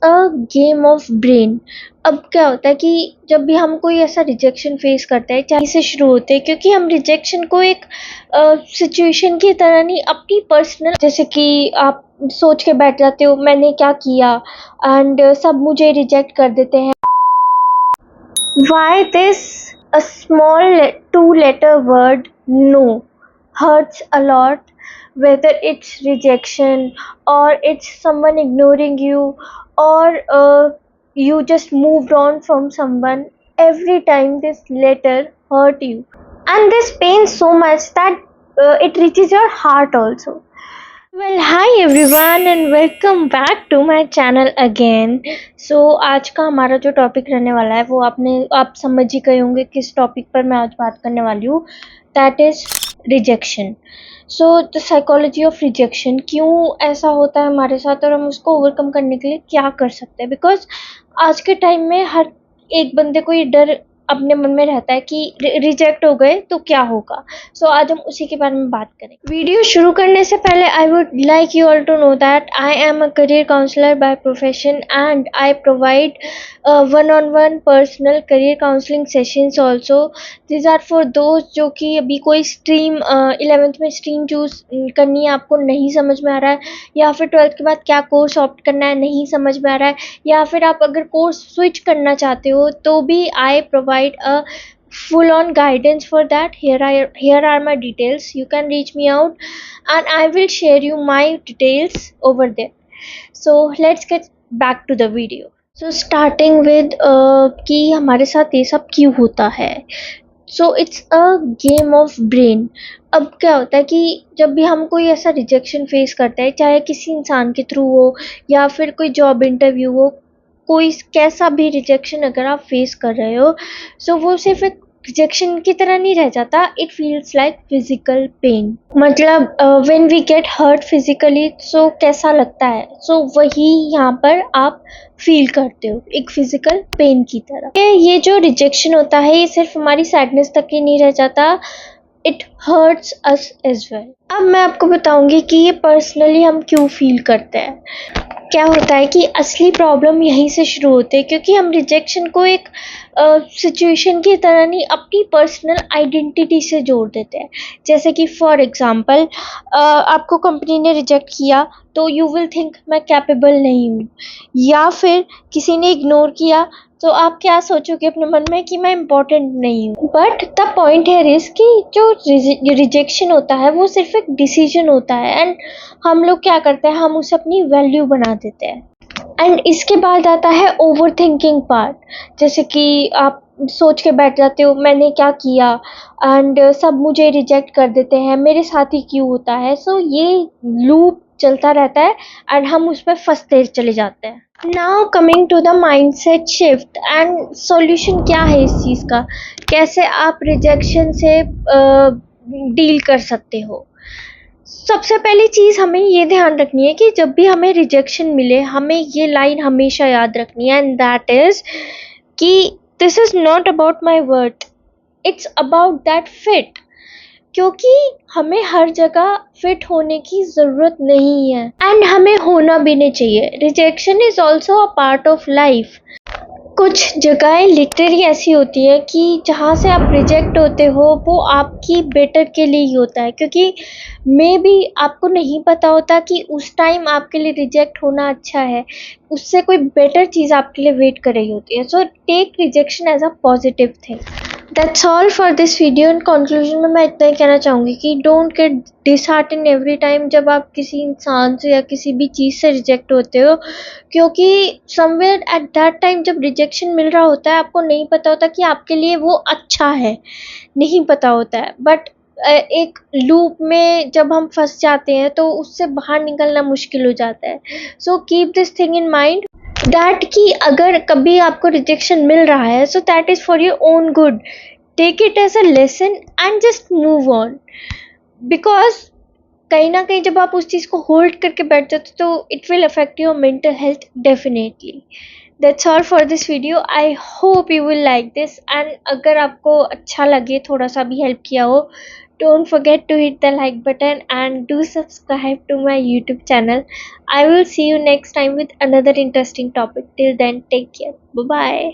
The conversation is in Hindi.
A game of brain. अब क्या होता है कि जब भी हम कोई ऐसा रिजेक्शन फेस करते हैं, चाहे से शुरू होते हैं, क्योंकि हम रिजेक्शन को एक सिचुएशन की तरह नहीं, अपनी पर्सनल, जैसे कि आप सोच के बैठ जाते हो मैंने क्या किया, एंड सब मुझे रिजेक्ट कर देते हैं। Why this a small two-letter word no hurts a lot, whether it's rejection or it's someone ignoring you, or you just moved on from someone. Every time this letter hurt you, and this pains so much that it reaches your heart also. Well, hi everyone and welcome back to my channel again. So आज का हमारा जो टॉपिक रहने वाला है वो आप समझ ही गए होंगे किस टॉपिक पर मैं आज बात करने वाली हूँ. That is rejection. So the psychology of rejection, क्यों ऐसा होता है हमारे साथ और हम उसको ओवरकम करने के लिए क्या कर सकते हैं. बिकॉज आज के टाइम में हर एक बंदे को ये डर अपने मन में रहता है कि रिजेक्ट हो गए तो क्या होगा. सो आज हम उसी के बारे में बात करें. वीडियो शुरू करने से पहले I would like you all to know that I am a career counsellor by profession and I provide one-on-one personal career counselling sessions also. This are for those जो कि अभी कोई स्ट्रीम 11th में स्ट्रीम चूज करनी है, आपको नहीं समझ में आ रहा है, या फिर 12th के बाद क्या कोर्स ऑप्ट करना है नहीं समझ में आ रहा है, या फिर आप अगर कोर्स स्विच करना चाहते हो तो भी I provide a full on guidance for that. Here are my details. You can reach me out and I will share you my details over there. So let's get back to the video. So starting with कि हमारे साथ ये सब क्यों होता है. So it's a game of brain. अब क्या होता है कि जब भी हम कोई ऐसा रिजेक्शन फेस करते हैं, चाहे किसी इंसान के थ्रू हो या फिर कोई जॉब इंटरव्यू हो, कोई कैसा भी रिजेक्शन अगर आप फेस कर रहे हो, सो वो सिर्फ एक रिजेक्शन की तरह नहीं रह जाता. It feels like physical pain. मतलब when we get hurt physically, so कैसा लगता है, सो वही यहाँ पर आप फील करते हो एक फिजिकल पेन की तरह. ये जो रिजेक्शन होता है ये सिर्फ हमारी सैडनेस तक ही नहीं रह जाता, it hurts us as well. अब मैं आपको बताऊंगी कि ये पर्सनली हम क्यों फील करते हैं. क्या होता है कि असली प्रॉब्लम यहीं से शुरू होती है, क्योंकि हम रिजेक्शन को एक सिचुएशन की तरह नहीं, अपनी पर्सनल आइडेंटिटी से जोड़ देते हैं. जैसे कि फॉर एग्जांपल आपको कंपनी ने रिजेक्ट किया तो यू विल थिंक मैं कैपेबल नहीं हूँ, या फिर किसी ने इग्नोर किया तो आप क्या सोचोगे अपने मन में कि मैं इम्पोर्टेंट नहीं हूँ. बट द पॉइंट है इस कि जो रिजेक्शन होता है वो सिर्फ एक डिसीजन होता है, एंड हम लोग क्या करते हैं, हम उसे अपनी वैल्यू बना देते हैं. एंड इसके बाद आता है ओवर थिंकिंग पार्ट. जैसे कि आप सोच के बैठ जाते हो मैंने क्या किया, एंड सब मुझे रिजेक्ट कर देते हैं, मेरे साथ ही क्यों होता है. सो ये लूप चलता रहता है एंड हम उस पर फंसते चले जाते हैं. Now coming to the mindset shift and solution क्या है इस चीज़ का, कैसे आप रिजेक्शन से डील कर सकते हो. सबसे पहली चीज़ हमें ये ध्यान रखनी है कि जब भी हमें रिजेक्शन मिले हमें ये लाइन हमेशा याद रखनी है, एंड दैट इज़ कि this is not about my worth, it's about that fit. क्योंकि हमें हर जगह फिट होने की ज़रूरत नहीं है, एंड हमें होना भी नहीं चाहिए. Rejection is also a part of life. कुछ जगहें लिटरली ऐसी होती है कि जहाँ से आप रिजेक्ट होते हो वो आपकी बेटर के लिए ही होता है, क्योंकि मे बी आपको नहीं पता होता कि उस टाइम आपके लिए रिजेक्ट होना अच्छा है, उससे कोई बेटर चीज़ आपके लिए वेट कर रही होती है. So take rejection as a positive thing. That's all for this video. In conclusion में मैं इतना ही कहना चाहूँगी कि don't get disheartened every time जब आप किसी इंसान से या किसी भी चीज़ से रिजेक्ट होते हो, क्योंकि समवेयर एट दैट टाइम जब रिजेक्शन मिल रहा होता है आपको नहीं पता होता कि आपके लिए वो अच्छा है, नहीं पता होता है. बट एक लूप में जब हम फंस जाते हैं तो उससे बाहर निकलना मुश्किल हो जाता है. So keep this thing in mind that कि अगर कभी आपको रिजेक्शन मिल रहा है so that is for your own good. Take it as a lesson and just move on. Because कहीं ना कहीं जब आप उस चीज़ को होल्ड करके बैठ जाते हो तो it will affect your mental health definitely. That's all for this video. I hope you will like this, and अगर आपको अच्छा लगे, थोड़ा सा भी हेल्प किया हो, Don't forget to hit the like button and do subscribe to my YouTube channel. I will see you next time with another interesting topic. Till then, take care. Bye bye.